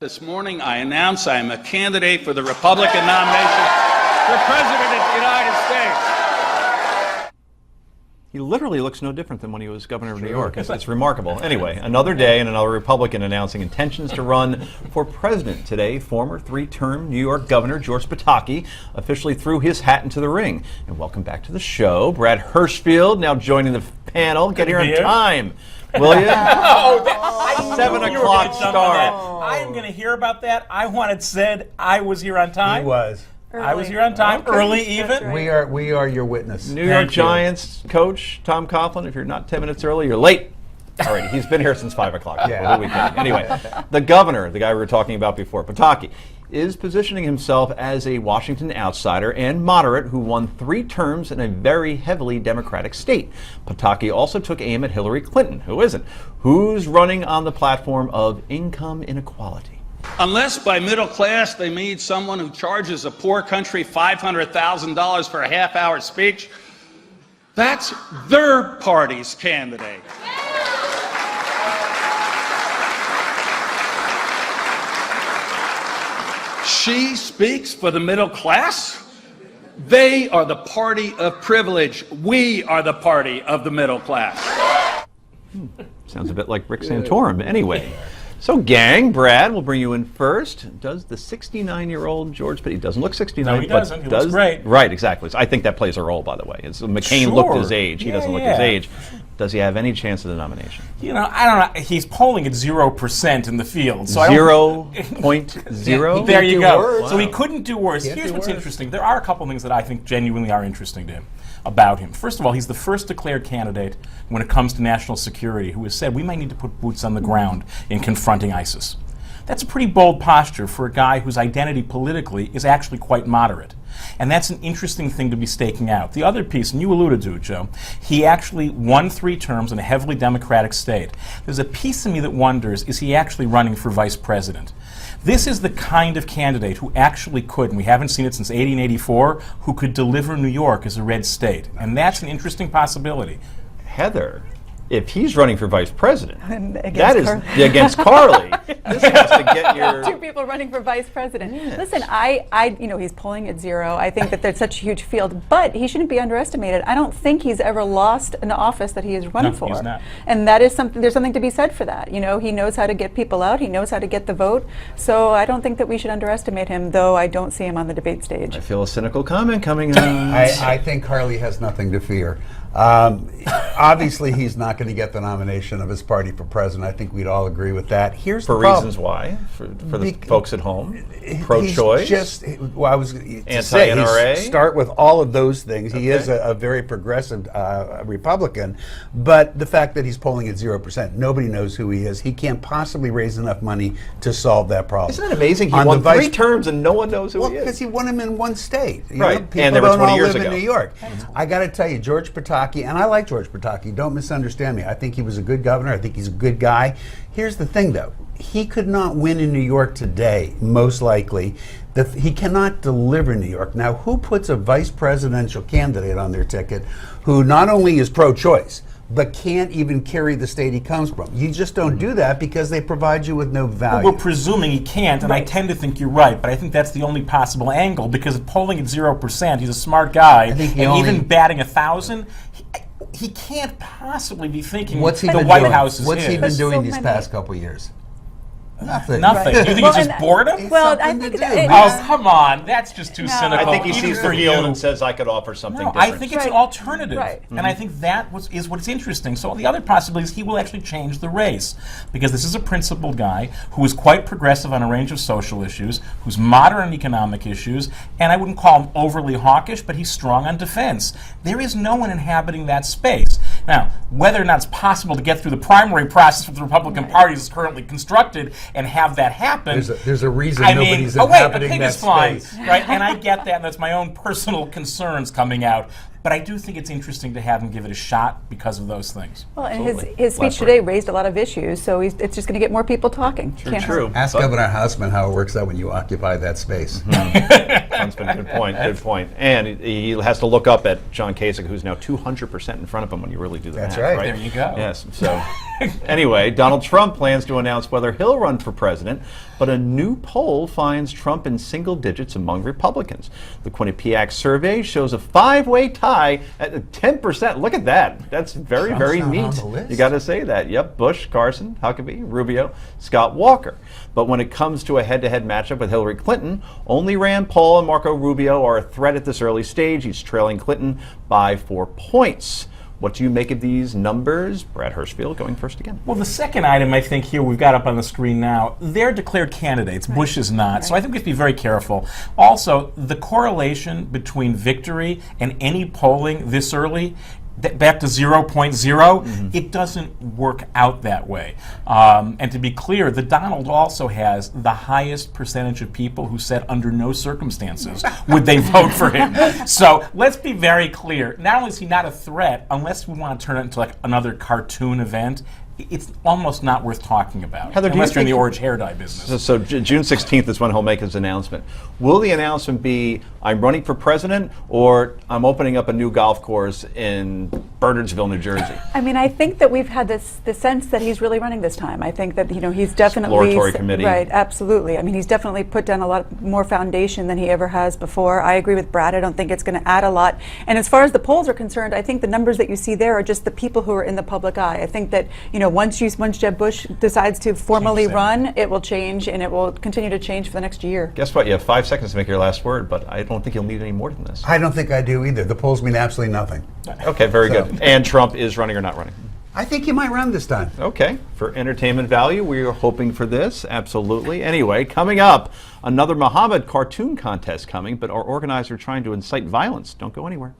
This morning, I announce I am a candidate for the Republican nomination for President of the United States. He literally looks no different than when he was governor of New York. It's remarkable. Anyway, another day and another Republican announcing intentions to run for president. Today, former three-term New York Governor George Pataki officially threw his hat into the ring. And welcome back to the show. Brad Hirschfield now joining the panel. Get here on time. Will you? 7 o'clock start. I am going to hear about that. I wanted said I was here on time. He was. Early. I was here on time, early even. Right. We are your witness. New York Giants coach Tom Coughlin, if you're not 10 minutes early, you're late. All right, he's been here since 5 o'clock. Yeah. Anyway, the governor, the guy we were talking about before, Pataki, is positioning himself as a Washington outsider and moderate who won 3 terms in a very heavily Democratic state. Pataki also took aim at Hillary Clinton, who isn't, who's running on the platform of income inequality. Unless by middle class they mean someone who charges a poor country $500,000 for a half-hour speech, that's their party's candidate. She speaks for the middle class. They are the party of privilege. We are the party of the middle class. Sounds a bit like Rick Santorum. Anyway. So, gang, Brad, we'll bring you in first. Does the 69-year-old George Pataki, he doesn't look 69. No, he doesn't. He looks great. Right, exactly. So I think that plays a role, by the way. McCain looked his age. He doesn't look his age. Does he have any chance of the nomination? You know, I don't know. He's polling at 0% in the field. So 0.0? There you go. Wow. So he couldn't do worse. Here's what's interesting. There are a couple things that I think genuinely are interesting to him about him. First of all, he's the first declared candidate when it comes to national security who has said we might need to put boots on the ground in confronting ISIS. That's a pretty bold posture for a guy whose identity politically is actually quite moderate. And that's an interesting thing to be staking out. The other piece, and you alluded to it, Joe, he actually won 3 terms in a heavily Democratic state. There's a piece of me that wonders, is he actually running for vice president? This is the kind of candidate who actually could, and we haven't seen it since 1884, who could deliver New York as a red state. And that's an interesting possibility. Heather, if he's running for vice president, against against Carly. This has to get your 2 people running for vice president. Yes. Listen, he's polling at 0. I think that there's such a huge field, but he shouldn't be underestimated. I don't think he's ever lost an office that he has run for. He's not. And that is something. There's something to be said for that. You know, he knows how to get people out. He knows how to get the vote. So I don't think that we should underestimate him, though I don't see him on the debate stage. I feel a cynical comment coming on. I think Carly has nothing to fear. Obviously, he's not going to get the nomination of his party for president. I think we'd all agree with that. Here's for the problem. reasons why, for the folks at home, pro-choice, I was to say, anti-NRA. Start with all of those things. He is a very progressive Republican, but the fact that he's polling at 0%, nobody knows who he is. He can't possibly raise enough money to solve that problem. Isn't that amazing? He won 3 terms and no one knows who he is. Because he won them in one state. Right, People and they were don't 20 all years live ago. in New York. I got to tell you, George Pataki, and I like George Pataki, don't misunderstand me. I think he was a good governor. I think he's a good guy. Here's the thing, though. He could not win in New York today, most likely. He cannot deliver New York. Now, who puts a vice presidential candidate on their ticket who not only is pro-choice, but can't even carry the state he comes from? You just don't do that because they provide you with no value. We're presuming he can't, and I tend to think you're right, but I think that's the only possible angle because polling at 0%, he's a smart guy, and even batting 1,000, he can't possibly be thinking the White House is his. What's he been doing these past couple years? Nothing. Nothing. Right. Do you think it's just boredom? Well, I think Oh, come on. That's just too cynical. I think he Even sees for the field you. and says, I could offer something No, different. I think it's an alternative. Right. And I think that is what's interesting. So the other possibility is he will actually change the race because this is a principled guy who is quite progressive on a range of social issues, who's moderate on economic issues, and I wouldn't call him overly hawkish, but he's strong on defense. There is no one inhabiting that space. Now, whether or not it's possible to get through the primary process with the Republican Party as it's currently constructed and have that happen. There's a reason nobody's inhabiting that space. Right? And I get that, and that's my own personal concerns coming out. But I do think it's interesting to have him give it a shot because of those things. Well, and Absolutely. his speech Last today word. raised a lot of issues, so it's just going to get more people talking. Can't hurt. True. Ask But- Governor Houseman how it works out when you occupy that space. Huntsman, good point. Good point. And he has to look up at John Kasich, who's now 200% in front of him when you really do the That's math, right. There you go. Yes. So, anyway, Donald Trump plans to announce whether he'll run for president, but a new poll finds Trump in single digits among Republicans. The Quinnipiac survey shows a 5-way tie at 10%. Look at that. That's very, Trump's very not on neat. the list. You got to say that. Yep. Bush, Carson, Huckabee, Rubio, Scott Walker. But when it comes to a head-to-head matchup with Hillary Clinton, only Rand Paul and Marco Rubio are a threat at this early stage. He's trailing Clinton by 4 points. What do you make of these numbers? Brad Hirschfield going first again. Well, the second item I think here we've got up on the screen now, they're declared candidates. Bush is not. So I think we have to be very careful. Also, the correlation between victory and any polling this early, back to 0.0, it doesn't work out that way. And to be clear, the Donald also has the highest percentage of people who said under no circumstances would they vote for him. So let's be very clear. Not only is he not a threat, unless we want to turn it into like another cartoon event, it's almost not worth talking about, Heather, do you unless you're in the think- orange hair dye business. So June 16th is when he'll make his announcement. Will the announcement be, I'm running for president, or I'm opening up a new golf course in Bernardsville, New Jersey? I mean, I think that we've had the sense that he's really running this time. I think that he's definitely Exploratory committee. Right, absolutely. I mean, he's definitely put down a lot more foundation than he ever has before. I agree with Brad. I don't think it's going to add a lot. And as far as the polls are concerned, I think the numbers that you see there are just the people who are in the public eye. I think that once Jeb Bush decides to formally run, it will change, and it will continue to change for the next year. Guess what? You have 5 seconds to make your last word, but I don't think you'll need any more than this. I don't think I do either. The polls mean absolutely nothing. Okay, very So- good. And Trump is running or not running? I think you might run this time. Okay, for entertainment value, we are hoping for this, absolutely. Anyway, coming up, another Muhammad cartoon contest coming, but our organizer trying to incite violence. Don't go anywhere.